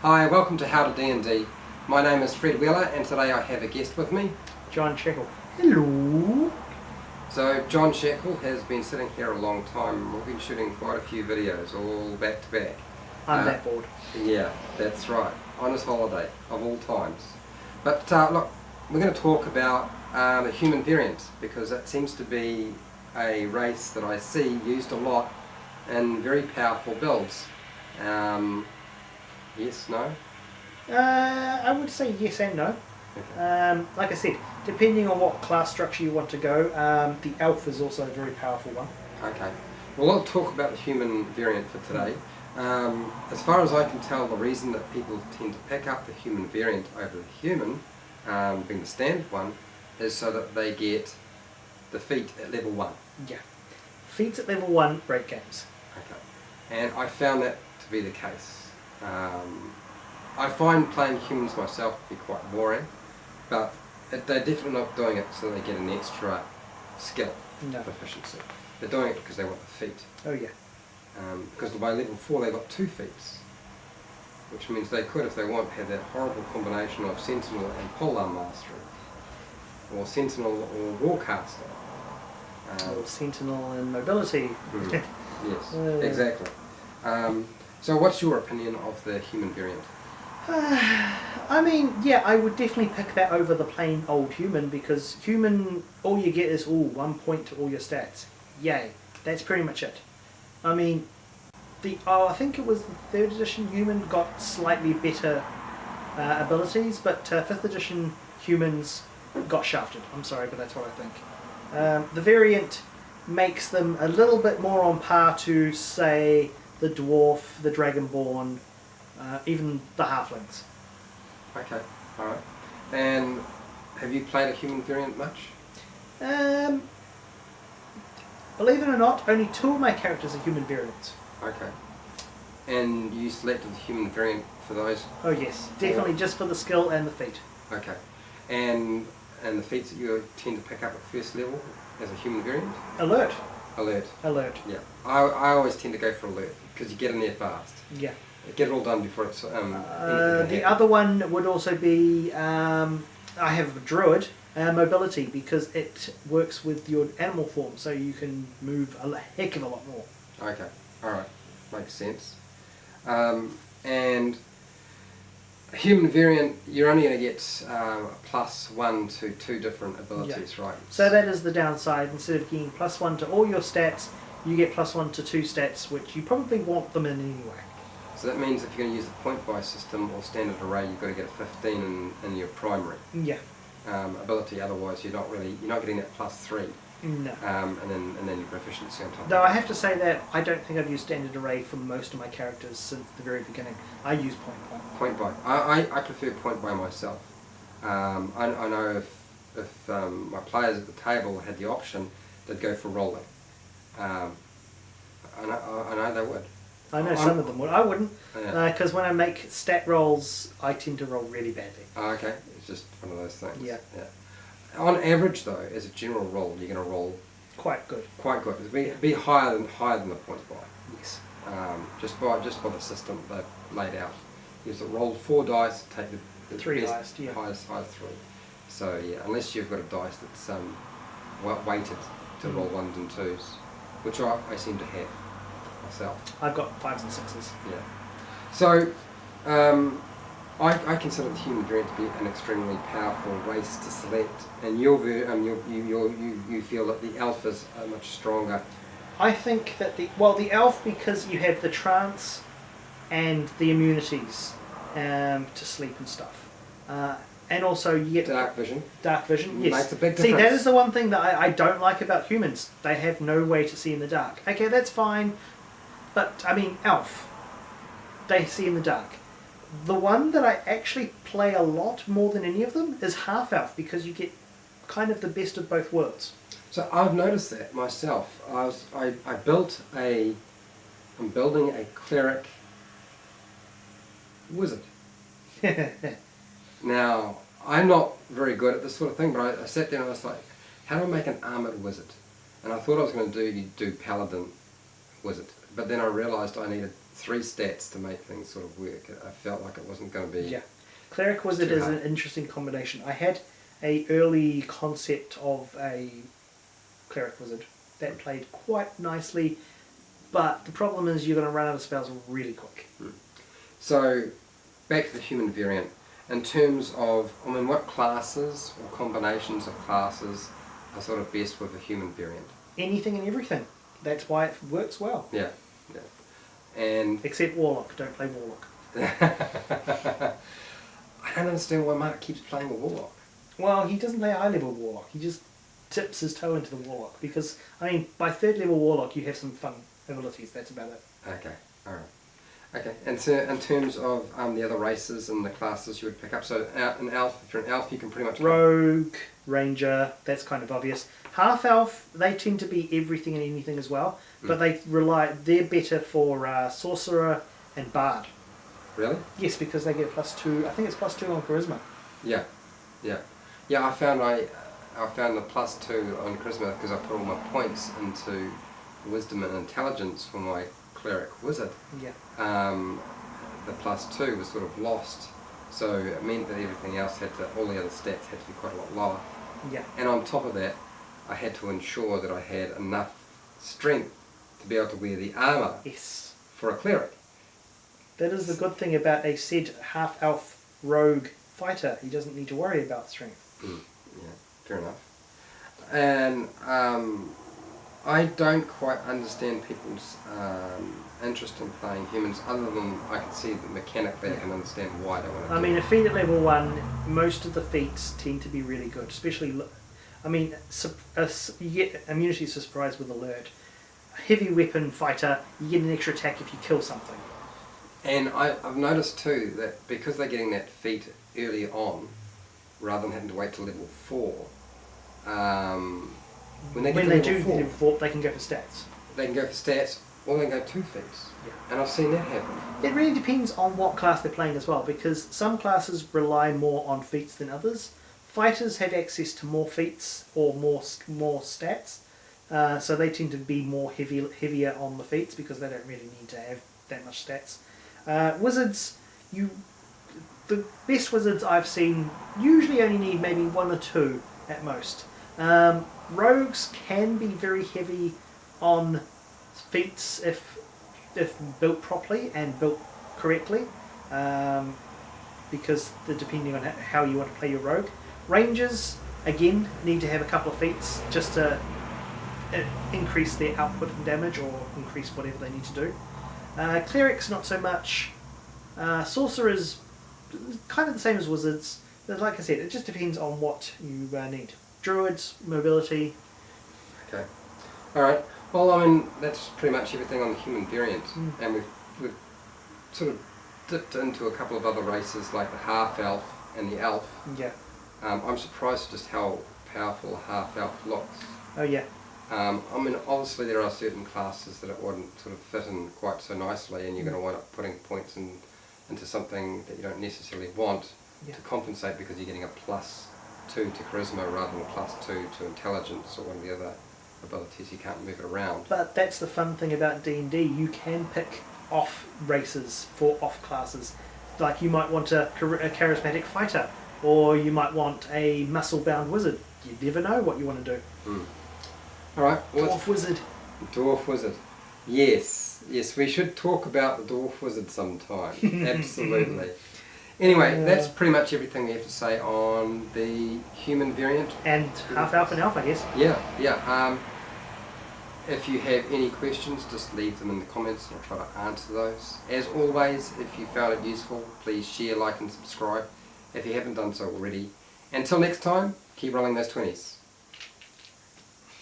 Hi, welcome to How to D&D. My name is Fred Wheeler and today I have a guest with me. John Sheckle. Hello. So John Sheckle has been sitting here a long time. We've been shooting quite a few videos all back to back. I'm that bored. Yeah, that's right. On his holiday, of all times. But look, we're going to talk about the human variant because that seems to be a race that I see used a lot in very powerful builds. Yes, no? I would say yes and no. Okay. Like I said, depending on what class structure you want to go, the elf is also a very powerful one. Okay. Well, I'll talk about the human variant for today. As far as I can tell, the reason that people tend to pick up the human variant over the human, being the standard one, is so that they get the feat at level 1. Yeah. Feats at level 1, break games. Okay. And I found that to be the case. I find playing humans myself to be quite boring, but they're definitely not doing it so they get an extra skill proficiency. They're doing it because they want the feat. Oh yeah. Because by level 4 they've got 2 feats, which means they could, if they want, have that horrible combination of Sentinel and Polearm Mastery, or Sentinel or Warcaster. Or Sentinel and Mobility. Yes, exactly. So what's your opinion of the human variant? I mean, yeah, I would definitely pick that over the plain old human, because human, all you get is 1 point to all your stats. Yay. That's pretty much it. I mean, I think it was the 3rd edition human got slightly better abilities, but 5th edition humans got shafted. I'm sorry, but that's what I think. The variant makes them a little bit more on par to, say, the dwarf, the dragonborn, even the halflings. Okay, alright. And have you played a human variant much? Believe it or not, only 2 of my characters are human variants. Okay. And you selected the human variant for those? Oh yes, definitely just for the skill and the feat. Okay. And the feats that you tend to pick up at first level as a human variant? Alert. Alert. Alert. Yeah. I always tend to go for alert because you get in there fast. Yeah. Get it all done before it's the other one would also be I have a druid mobility, because it works with your animal form, so you can move a heck of a lot more. Okay, alright, makes sense. And human variant, you're only going to get +1 to 2 different abilities, right? So that is the downside. Instead of getting +1 to all your stats, you get +1 to 2 stats, which you probably want them in anyway. So that means if you're going to use the point buy system or standard array, you've got to get a 15 in your primary ability. Otherwise, you're not getting that +3. No. And then your proficiency on top. Though I have to say that I don't think I've used standard array for most of my characters since the very beginning. I use point buy. Point buy. I prefer point buy myself. I know if my players at the table had the option, they'd go for rolling. I know they would. I know some of them would. I wouldn't, because when I make stat rolls, I tend to roll really badly. Oh, okay, it's just one of those things. Yeah. On average, though, as a general rule, you're going to roll quite good. Quite good. Be higher than the point buy. Yes. Just by the system they've laid out. You just roll 4 dice, take the 3 best, highest 3. So yeah, unless you've got a dice that's weighted to roll 1s and 2s, which I seem to have myself. I've got 5s and 6s. Yeah. So I consider the human variant to be an extremely powerful race to select, and you feel that the elf is much stronger. I think that the elf, because you have the trance and the immunities to sleep and stuff, and also you get dark vision. Dark vision, yes. Makes a big difference. See, that is the one thing that I don't like about humans. They have no way to see in the dark. Okay, that's fine, but I mean, elf, they see in the dark. The one that I actually play a lot more than any of them is half-elf, because you get kind of the best of both worlds. So I've noticed that myself. I'm building a cleric wizard. Now, I'm not very good at this sort of thing, but I sat there and I was like, how do I make an armoured wizard? And I thought I was going to do paladin wizard, but then I realised I needed 3 stats to make things sort of work. I felt like it wasn't going to be... Yeah. Cleric Wizard Too is hard. an interesting combination. I had a early concept of a Cleric Wizard that played quite nicely, but the problem is you're going to run out of spells really quick. So, back to the human variant. In terms of, I mean, what classes or combinations of classes are sort of best with the human variant? Anything and everything. That's why it works well. Yeah, yeah. And Except Warlock. Don't play Warlock. I don't understand why Mark keeps playing the Warlock. Well, he doesn't play high level Warlock. He just tips his toe into the Warlock because, I mean, by 3rd level Warlock you have some fun abilities. That's about it. Okay, alright. Okay, and so in terms of the other races and the classes you would pick up, so an elf, if you're an elf you can pretty much... Rogue, Ranger, that's kind of obvious. Half Elf, they tend to be everything and anything as well, but they're better for Sorcerer and Bard. Really? Yes, because they get +2, I think it's +2 on Charisma. Yeah, yeah. Yeah, I found the +2 on Charisma because I put all my points into Wisdom and Intelligence for my Cleric Wizard. Yeah. The +2 was sort of lost, so it meant that everything else all the other stats had to be quite a lot lower. Yeah. And on top of that, I had to ensure that I had enough strength to be able to wear the armour Yes. for a cleric. That is the good thing about a said half elf rogue fighter. He doesn't need to worry about strength. Yeah, fair enough. And I don't quite understand people's interest in playing humans, other than I can see that mechanically I can understand why they want to I mean, a feat at level 1, most of the feats tend to be really good, especially, I mean, you get immunity to surprise with alert. A heavy weapon fighter, you get an extra attack if you kill something. And I've noticed too that because they're getting that feat early on, rather than having to wait till level 4, when they get When to they level do 4, level 4, they can go for stats. they can go for stats, or they can go 2 feats. Yeah. And I've seen that happen. It really depends on what class they're playing as well, because some classes rely more on feats than others. Fighters have access to more feats or more stats, so they tend to be more heavier on the feats because they don't really need to have that much stats. Wizards, the best wizards I've seen usually only need maybe 1 or 2 at most. Rogues can be very heavy on feats if built properly and built correctly, because depending on how you want to play your rogue. Rangers, again, need to have a couple of feats just to increase their output and damage or increase whatever they need to do. Clerics, not so much. Sorcerers, kind of the same as wizards. But like I said, it just depends on what you need. Druids, mobility. Okay. Alright. Well, I mean, that's pretty much everything on the human variant. And we've sort of dipped into a couple of other races like the half-elf and the elf. Yeah. I'm surprised just how powerful a half-elf looks. Oh yeah. I mean, obviously there are certain classes that it wouldn't sort of fit in quite so nicely, and you're going to wind up putting points into something that you don't necessarily want to compensate because you're getting a +2 to charisma rather than a +2 to intelligence or one of the other abilities. You can't move it around. But that's the fun thing about D&D. You can pick off races for off classes. Like you might want a charismatic fighter, or you might want a muscle-bound wizard. You never know what you want to do. Alright. Dwarf wizard. Dwarf wizard. Yes, we should talk about the dwarf wizard sometime. Absolutely. Anyway, that's pretty much everything we have to say on the human variant. And half-elf and elf, I guess. Yeah. If you have any questions, just leave them in the comments and I'll try to answer those. As always, if you found it useful, please share, like and subscribe if you haven't done so already. Until next time, keep rolling those 20s.